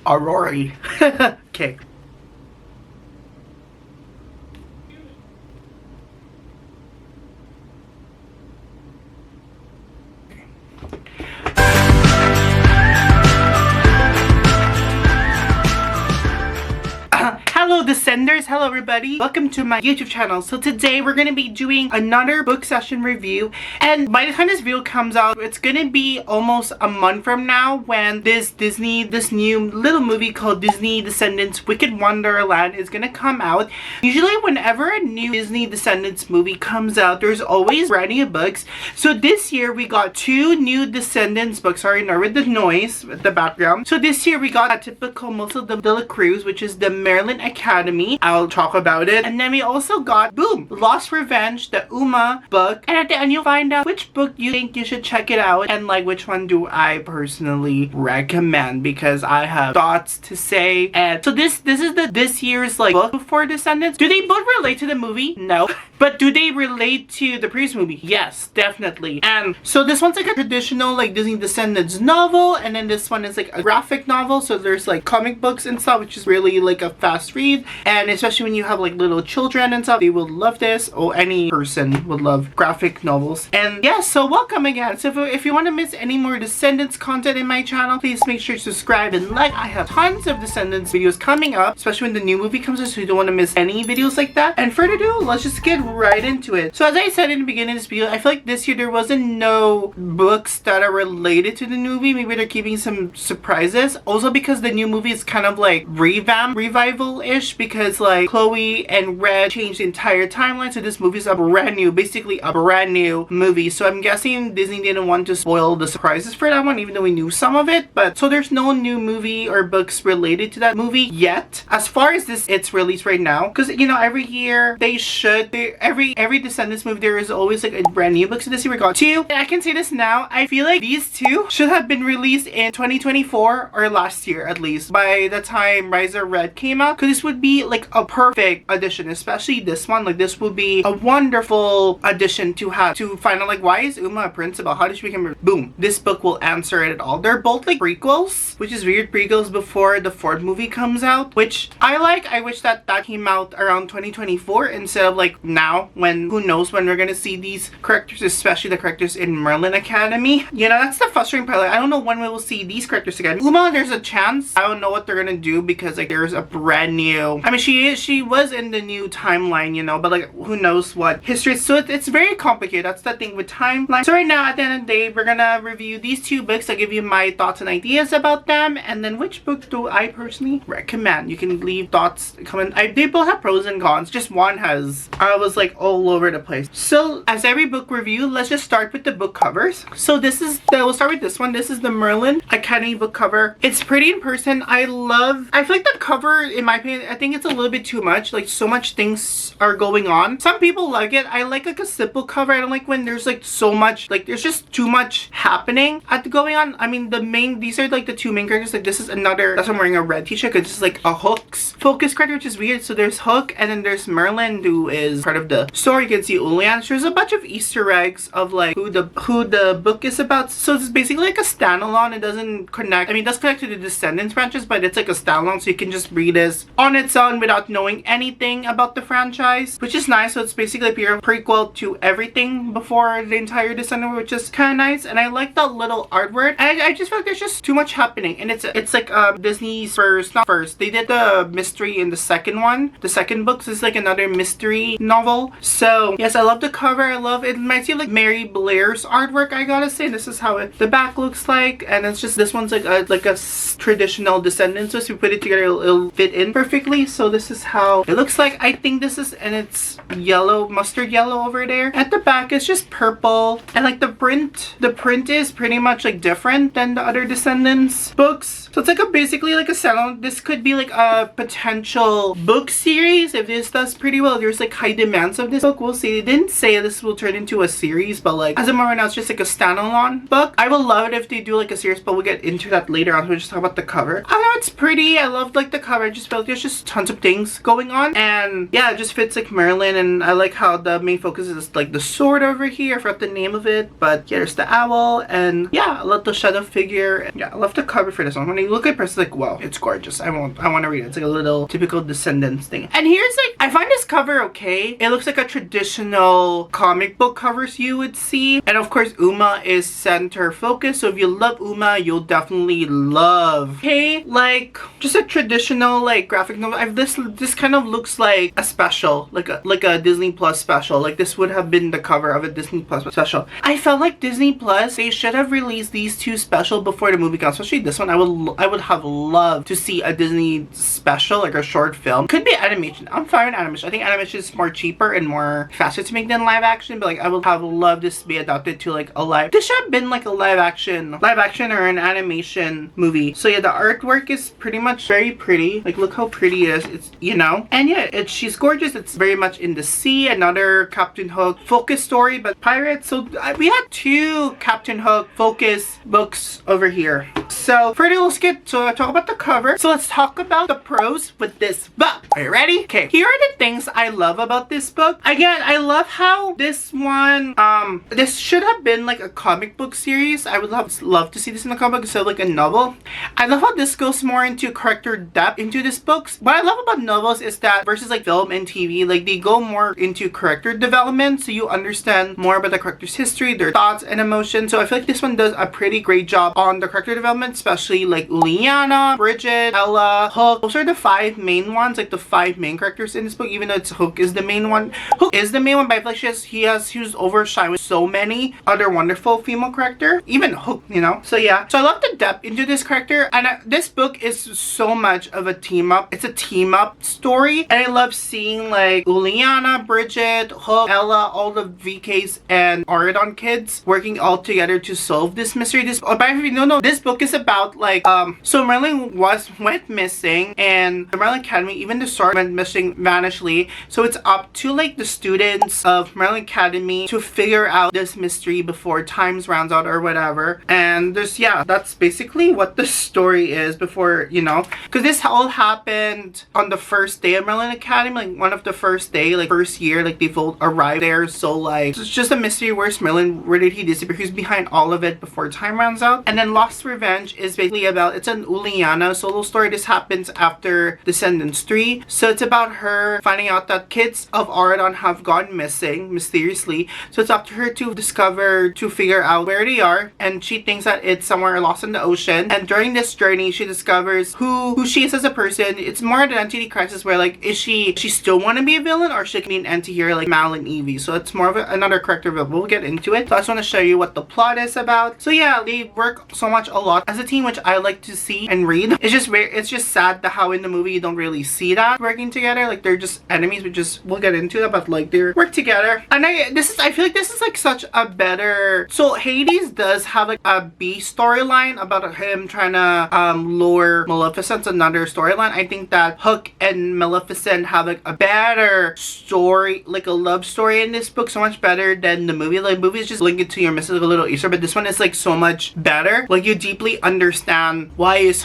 Aurori. Okay. Hello Descenders, hello everybody, welcome to my YouTube channel. So today we're going to be doing another book session review, and by the time this video comes out, it's going to be almost a month from now when this new little movie called Disney Descendants Wicked Wonderland is going to come out. Usually whenever a new Disney Descendants movie comes out, there's always brand new books. So this year we got two new Descendants books. Sorry, not with the noise with the background. So this year we got a typical Muscle de la Cruz, which is the Merlin Academy. I'll talk about it. And then we also got, boom, Lost Revenge, the Uma book. And at the end you'll find out which book you think you should check it out and like which one do I personally recommend, because I have thoughts to say. And so this is this year's like book for Descendants. Do they both relate to the movie? No. But do they relate to the previous movie? Yes, definitely. And so this one's like a traditional like Disney Descendants novel, and then this one is like a graphic novel. So there's like comic books and stuff, which is really like a fast read. And especially when you have like little children and stuff, they will love this. Or any person would love graphic novels. And yeah, so welcome again. So if you want to miss any more Descendants content in my channel, please make sure to subscribe and like. I have tons of Descendants videos coming up, especially when the new movie comes out, so you don't want to miss any videos like that. And further ado, let's just get right into it. So as I said in the beginning of this video, I feel like this year there wasn't no books that are related to the new movie. Maybe they're keeping some surprises. Also because the new movie is kind of like revival-ish, because like Chloe and Red changed the entire timeline. So this movie is a brand new, basically a brand new movie. So I'm guessing Disney didn't want to spoil the surprises for that one, even though we knew some of it. But so there's no new movie or books related to that movie yet, as far as it's released right now. Because you know, every year they should, every Descendants movie there is always like a brand new book. So this year we got two, and I can say this now, I feel like these two should have been released in 2024 or last year at least, by the time Rise of Red came out, because this would be like a perfect addition, especially this one. Like this would be a wonderful addition to have to find out like why is Uma a principal, how did she become, boom, this book will answer it all. They're both like prequels, which is weird, prequels before the fourth movie comes out, which I like. I wish that came out around 2024 instead of like now, when who knows when we're gonna see these characters, especially the characters in Merlin Academy. You know, that's the frustrating part. Like I don't know when we will see these characters again. Uma, there's a chance. I don't know what they're gonna do, because like there's a brand new, I mean she was in the new timeline, you know, but like who knows what history. So it's very complicated. That's the thing with timeline. So right now at the end of the day we're gonna review these two books. I'll give you my thoughts and ideas about them, and then which book do I personally recommend. You can leave thoughts, comment. They both have pros and cons. Just one has, I was like all over the place. So as every book review, let's just start with the book covers. So we'll start with this one. This is the Merlin Academy book cover. It's pretty in person. I feel like the cover, in my opinion, I think it's a little bit too much. Like so much things are going on. Some people like it. I like a simple cover. I don't like when there's like so much, like there's just too much happening going on. I mean these are like the two main characters. Like this is another, that's why I'm wearing a red t-shirt, because this is like a Hook's focus character, which is weird. So there's Hook, and then there's Merlin, who is part of the story. You can see Ulian. There's a bunch of Easter eggs of like who the book is about. So it's basically like a standalone. It doesn't connect, I mean it does connect to the Descendants branches, but it's like a standalone, so you can just read this on its own without knowing anything about the franchise, which is nice. So it's basically a prequel to everything before the entire Descendant, which is kind of nice. And I like the little artwork. I just feel like there's just too much happening, and it's like Disney's not first, they did the mystery in the second one. The second book is like another mystery novel. So yes, I love the cover. I love it. It reminds me of like Mary Blair's artwork, I gotta say. This is how the back looks like, and it's just, this one's like a traditional Descendants. So if you put it together, it'll fit in perfectly. So this is how it looks like. I think this is, and it's yellow, mustard yellow over there. At the back it's just purple, and like the print is pretty much like different than the other Descendants books. So it's like basically like a standalone. This could be like a potential book series if this does pretty well. There's like high demands of this book. We'll see. They didn't say this will turn into a series, but like as of right now it's just like a standalone book. I would love it if they do like a series, but we'll get into that later on. We'll just talk about the cover. I know it's pretty. I love like the cover. I just felt like there's just tons of things going on. And yeah, it just fits like Merlin, and I like how the main focus is like the sword over here. I forgot the name of it, but yeah, there's the owl, and yeah, I love the shadow figure. And yeah, I love the cover for this one. When you look at it, it's like, wow, it's gorgeous. I want to read it. It's like a little typical Descendants thing. And here's like, I find this cover okay. It looks like a traditional comic book covers you would see, and of course Uma is center focus, so if you love Uma, you'll definitely love, okay, like just a traditional like graphic novel. This kind of looks like a special, like a Disney Plus special. Like this would have been the cover of a Disney Plus special. I felt like Disney Plus, they should have released these two special before the movie comes, especially this one. I would have loved to see a Disney special, like a short film. Could be animation. I'm fine with animation. I think animation is more cheaper and more faster to make than live action, but like I would have loved this to be adapted to like a live, this should have been like a live action or an animation movie. So yeah, the artwork is pretty much very pretty. Like look how pretty it is. It's, you know, and yeah, she's gorgeous. It's very much in the sea. Another Captain Hook focus story, but pirates. So we had two Captain Hook focus books over here. So let's talk about the cover. So let's talk about the pros with this book. Are you ready? Okay, here are the things I love about this book. Again, I love how this one, this should have been like a comic book series. I would love to see this in a comic book instead of like a novel. I love how this goes more into character depth into this books. What I love about novels is that versus like film and TV, like they go more into character development, so you understand more about the character's history, their thoughts and emotions. So I feel like this one does a pretty great job on the character development, especially like Uliana, Bridget, Ella, Hook. Those are the five main ones, like the five main characters in this book, even though it's Hook is the main one. Hook is the main one, but I feel like he was overshadowed with so many other wonderful female character, even Hook, you know. So yeah, so I love the depth into this character, and this book is so much of a team up. It's a team up story, and I love seeing like Uliana, Bridget, Hook, Ella, all the VKs and Auradon kids working all together to solve this mystery. This book is about like so Merlin went missing, and the Merlin Academy, even the sword went missing vanishingly. So it's up to like the students of Merlin Academy to figure out this mystery before times rounds out or whatever. And there's, yeah, that's basically what the story is before, you know, because this all happened on the first day of Merlin Academy, like one of the first day, like first year, like they both arrived there. So like it's just a mystery. Where's Merlin? Where did he disappear? Who's behind all of it before time runs out? And then Lost Revenge is basically about, it's an Uliana solo story. This happens after Descendants 3. So it's about her finding out that kids of Auradon have gone missing mysteriously. So it's up to her to figure out where they are, and she thinks that it's somewhere lost in the ocean. And during this journey, she discovers who she is as a person. It's more an identity crisis where like, is she still want to be a villain, or she can be an anti-hero like Mal and Evie? So it's more of another character, but we'll get into it. So I just want to show you what the plot is about. So yeah, they work so much a lot as a team, which I like to see and read. It's just sad that how in the movie you don't really see that working together. Like they're just enemies, we'll get into that, but like they work together. And I feel like this is like such a better, so Hades does have like a B storyline about him trying to lure Maleficent, another storyline. I think that Hook and Maleficent have like a better story, like a love story in this book, so much better than the movie. Like movie is just link it to your message, like a little Easter, but this one is like so much better. Like you deeply understand why is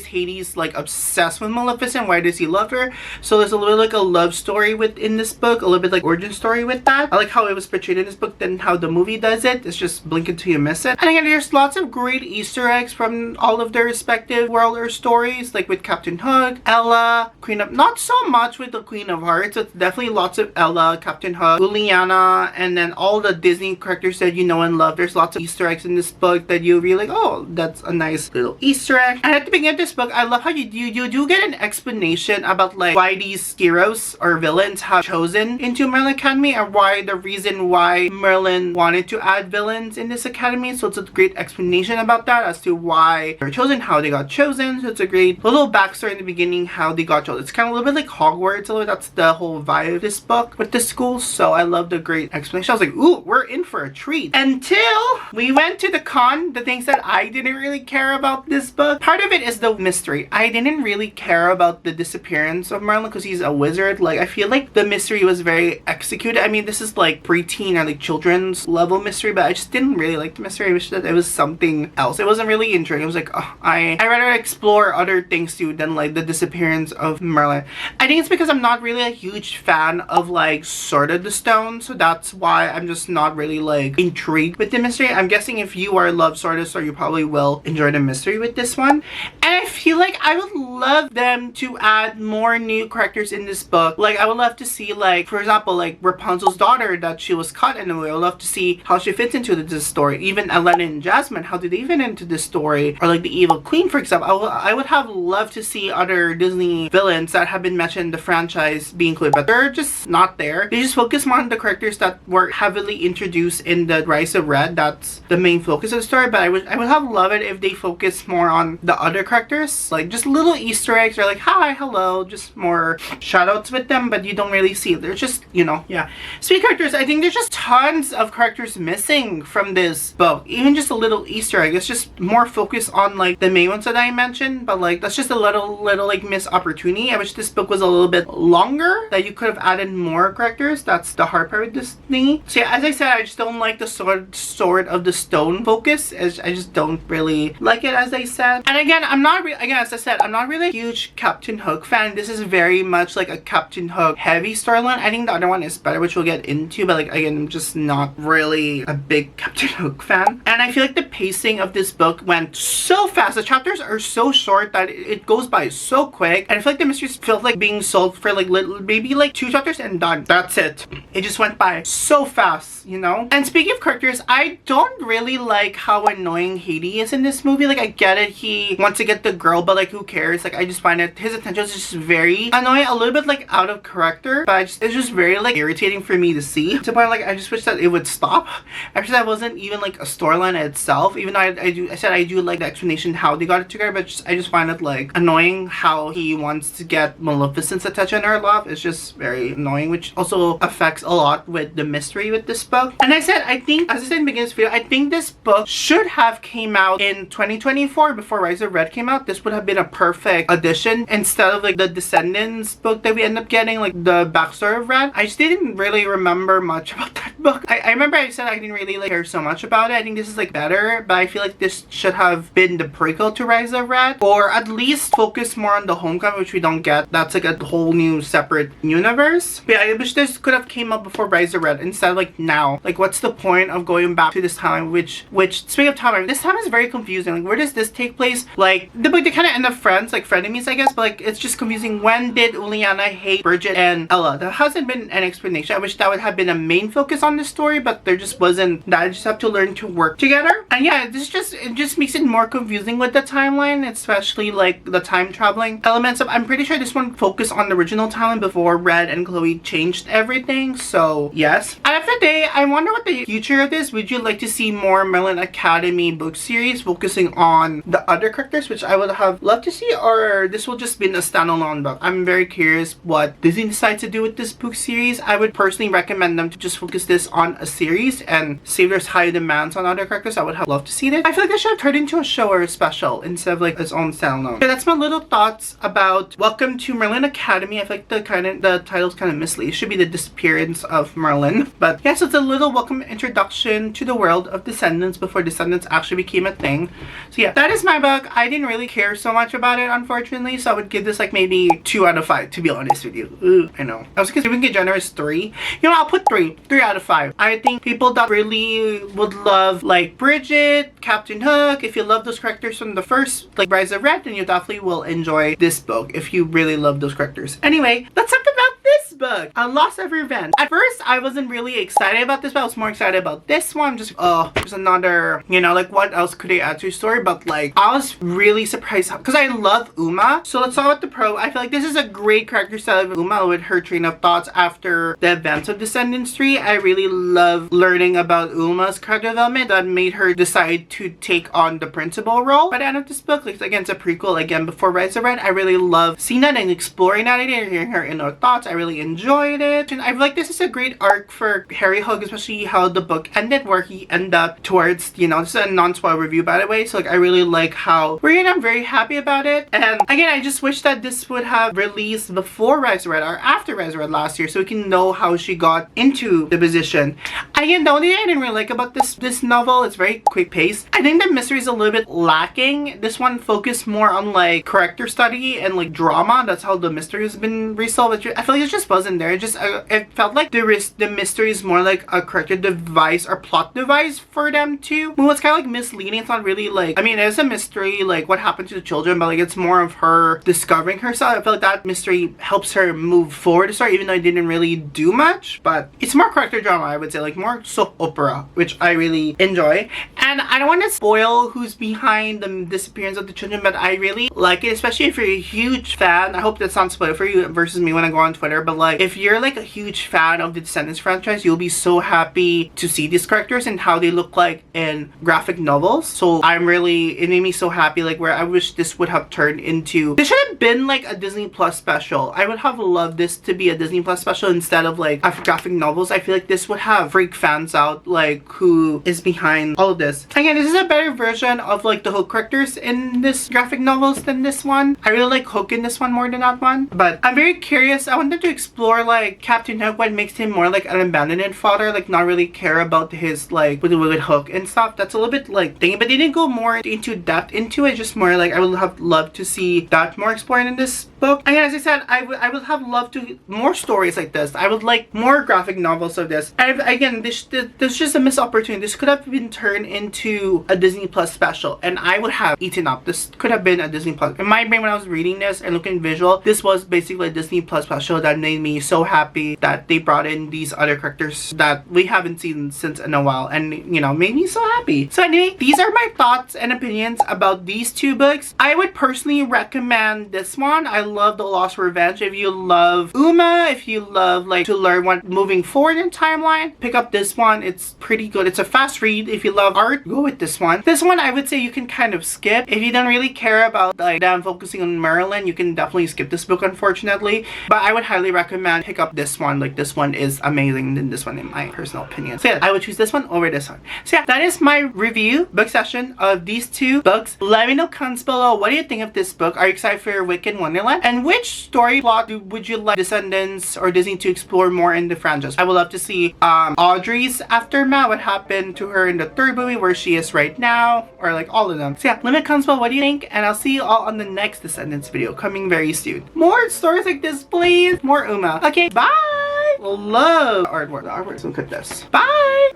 Hades like obsessed with Maleficent, why does he love her. So there's a little like a love story within this book, a little bit like origin story with that. I like how it was portrayed in this book than how the movie does it. It's just blink until you miss it. And again, there's lots of great Easter eggs from all of their respective world or stories, like with Captain Hook, Ella, Queen of, not so much with the Queen of Hearts. It's definitely lots of Ella, Captain Hook, Uliana, and then all the Disney characters that you know and love. There's lots of Easter eggs in this book that you really like, oh, that's a nice little Easter egg. And at the beginning of this book, I love how you do get an explanation about like why these heroes or villains have chosen into Merlin Academy, and why the reason why Merlin wanted to add villains in this academy. So it's a great explanation about that as to why they're chosen, how they got chosen. So it's a great little backstory in the beginning how they got chosen. It's kind of a little bit like Hogwarts, although that's the whole vibe of this book with the school. So I love the great explanation. I was like, ooh, we're in for a treat. Until we went to the con, the things that I didn't really care about this book. Part of it is the mystery. I didn't really care about the disappearance of Merlin because he's a wizard. Like I feel like the mystery was very executed. I mean, this is like preteen or like children's level mystery, but I just didn't really like the mystery. I wish that it was something else. It wasn't really intriguing. I was like, oh, I rather explore other things too than like the disappearance of Merlin. I think it's because I'm not really a huge fan of like Sword of the Stone, so that's why I'm just not really like intrigued with the mystery. I'm guessing if you are love Sword of the Stone, you probably will enjoy the mystery with this one. And I feel like I would love them to add more new characters in this book. Like I would love to see, like, for example, like Rapunzel's daughter, that she was caught in a way. I would love to see how she fits into this story. Even Elena and Jasmine, how do they fit into this story? Or like the Evil Queen, for example. I would have loved to see other Disney villains that have been mentioned in the franchise being included, but they're just not there. They just focus more on the characters that were heavily introduced in the Rise of Red. That's the main focus of the story, but I would have loved it if they focus more on the other characters, like just little Easter eggs or like hi, hello, just more shout outs with them, but you don't really see it. They're just, you know, yeah. Speaking of characters, I think there's just tons of characters missing from this book. Even just a little Easter egg. It's just more focused on like the main ones that I mentioned, but like that's just a little like missed opportunity. I wish this book was a little bit longer, that you could have added more characters. That's the hard part with this thingy. So yeah, as I said, I just don't like the sword of the stone focus. I just don't really like it, as I said. And again, as I said, I'm not really a huge Captain Hook fan. This is very much like a Captain Hook heavy storyline. I think the other one is better, which we'll get into, but like again, I'm just not really a big Captain Hook fan. And I feel like the pacing of this book went so fast. The chapters are so short that it goes by so quick, and I feel like the mysteries felt like being solved for like maybe like 2 chapters and done. That's it. It just went by so fast, you know? And speaking of characters, I don't really like how annoying Haiti is in this movie. Like I get it, he wants to get the girl, but like who cares? Like I just find it, his attention is just very annoying, a little bit like out of character, but it's just very like irritating for me to see, to the point like I just wish that it would stop. Actually, that wasn't even like a storyline itself, even though I do like the explanation how they got it together, but I just find it like annoying how he wants to get Maleficent's attention or love. It's just very annoying, which also affects a lot with the mystery with this book. And I said, I think, as I said in the beginning of this video, I think this book should have came out in 2024 before Rise of Red came out. This would have been a perfect addition instead of like the Descendants book that we end up getting, like the backstory of Red. I just didn't really remember much about that book. I remember I said I didn't really like care so much about it. I think this is like better, but I feel like this should have been the prequel to Rise of Red, or at least focus more on the Homecoming, which we don't get. That's like a whole new separate universe. But yeah, I wish this could have came up before Rise of Red instead of like now. Like what's the point of going back to this time, which speaking of time, this time is very confusing. Like where does this take place? Like the book, they kind of end up friends, like frenemies, I guess, but like it's just confusing. When did Uliana hate Bridget and Ella? There hasn't been an explanation. I wish that would have been a main focus on this story, but there just wasn't that. I just have to learn to work together. And yeah, it just makes it more confusing with the timeline, especially like the time traveling elements. I'm pretty sure this one focused on the original timeline before Red and Chloe changed everything. So yes. And after the day, I wonder what the future of this. Would you like to see more Merlin Academy book series focusing on the other characters, which I would have loved to see, or this will just be a standalone book? I'm very curious what Disney decides to do with this book series. I would personally recommend them to just focus this on a series and save there's high demands on other characters. I would have loved to see this. I feel like this should have turned into a show or a special instead of like its own standalone. Okay, that's my little thoughts about Welcome to Merlin Academy. I feel like the title's kind of misleading. It should be The Disappearance of Merlin. But yeah, so it's a little welcome introduction to the world of Descendants before Descendants actually became a thing. So yeah, that is my book. I didn't really care so much about it, unfortunately, so I would give this like maybe 2 out of 5, to be honest with you. Ooh, I know. I was giving it generous 3. You know, I'll put 3 out of 5. I think people that really would love like Bridget, Captain Hook, if you love those characters from the first like Rise of Red, then you definitely will enjoy this book if you really love those characters. Anyway, let's talk about this book, A Loss of Revenge. At first, I wasn't really excited about this, but I was more excited about this one. Just, oh, there's another, you know, like what else could they add to your story? But like, I was really surprised because I love Uma. So let's talk about the pro. I feel like this is a great character study of Uma with her train of thoughts after the events of Descendants 3. I really love learning about Uma's character development that made her decide to take on the principal role by the end of this book. Like, again, it's a prequel, again, before Rise of Red. I really love seeing that and exploring that idea and hearing her inner thoughts. I really enjoyed it. And I feel like this is a great arc for Harry Hook, especially how the book ended, where he ended up towards, you know, this is a non-spoil review by the way, so like I really like how we're in. I'm very happy about it. And again, I just wish that this would have released before Rise Red or after Rise Red last year, so we can know how she got into the position. Again, the only thing I didn't really like about this novel, it's very quick paced. I think the mystery is a little bit lacking. This one focused more on like character study and like drama. That's how the mystery has been resolved. I feel like it just wasn't there. It just it felt like the mystery is more like a character device or plot device for them to move. It's kind of like misleading. It's not really like, I mean, it's a mystery like what happened to the children, but like it's more of her discovering herself. I feel like that mystery helps her move forward the story, even though it didn't really do much. But it's more character drama, I would say, like more soap opera, which I really enjoy. And I don't want to spoil who's behind the disappearance of the children, but I really like it, especially if you're a huge fan. I hope that's not spoil for you versus me when I go on Twitter, but like if you're like a huge fan of the Descendants franchise, you'll be so happy to see these characters and how they look like in graphic novels. So it made me so happy, like where I wish this would have turned into, this should have been like a Disney Plus special. I would have loved this to be a Disney Plus special instead of like graphic novels. I feel like this would have freaked fans out, like who is behind all of this. Again, this is a better version of like the Hook characters in this graphic novels than this one. I really like Hook in this one more than that one, but I'm very curious. I wanted to explore like Captain Hook, what makes him more like an abandoned father, like not really care about his like with Hook and stuff. That's a little bit like thingy, but they didn't go more into depth into it. Just more like I would have loved to see that more explored in this book. Again, as I said, I would have loved to more stories like this. I would like more graphic novels of this. Again, there's just a missed opportunity. This could have been turned into a Disney Plus special, and I would have eaten up. This could have been a Disney Plus. In my brain, when I was reading this and looking visual, this was basically a Disney Plus special that made me so happy that they brought in these other characters that we haven't seen since in a while, and you know, made me so happy. So anyway, these are my thoughts and opinions about these two books. I would personally recommend this one. I love The Lost Revenge. If you love Uma, if you love like to learn what moving forward in timeline, pick up this one. It's pretty good. It's a fast read. If you love art, go with this one. This one I would say you can kind of skip. If you don't really care about like them focusing on Merlin, you can definitely skip this book, unfortunately. But I would highly recommend pick up this one. Like this one is amazing than this one in my personal opinion. So yeah, I would choose this one over this one. So yeah, that is my review book session of these two books. Let me know comments below, what do you think of this book? Are you excited for your Wicked Wonderland? And which story plot would you like Descendants or Disney to explore more in the franchise? I would love to see Audrey's aftermath, what happened to her in the third movie, where she is right now, or like all of them. So yeah, let me know comments below, what do you think? And I'll see you all on the next Descendants video coming very soon. More stories like this, please. More Uma. Okay, bye. Love artwork. The artwork. Look at this. Bye.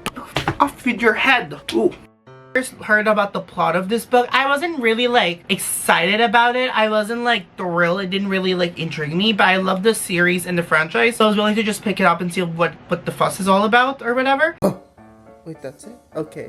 Off with your head. Ooh. First heard about the plot of this book, I wasn't really like excited about it. I wasn't like thrilled. It didn't really like intrigue me, but I love the series and the franchise, so I was willing to just pick it up and see what the fuss is all about or whatever. Oh, wait, that's it? Okay.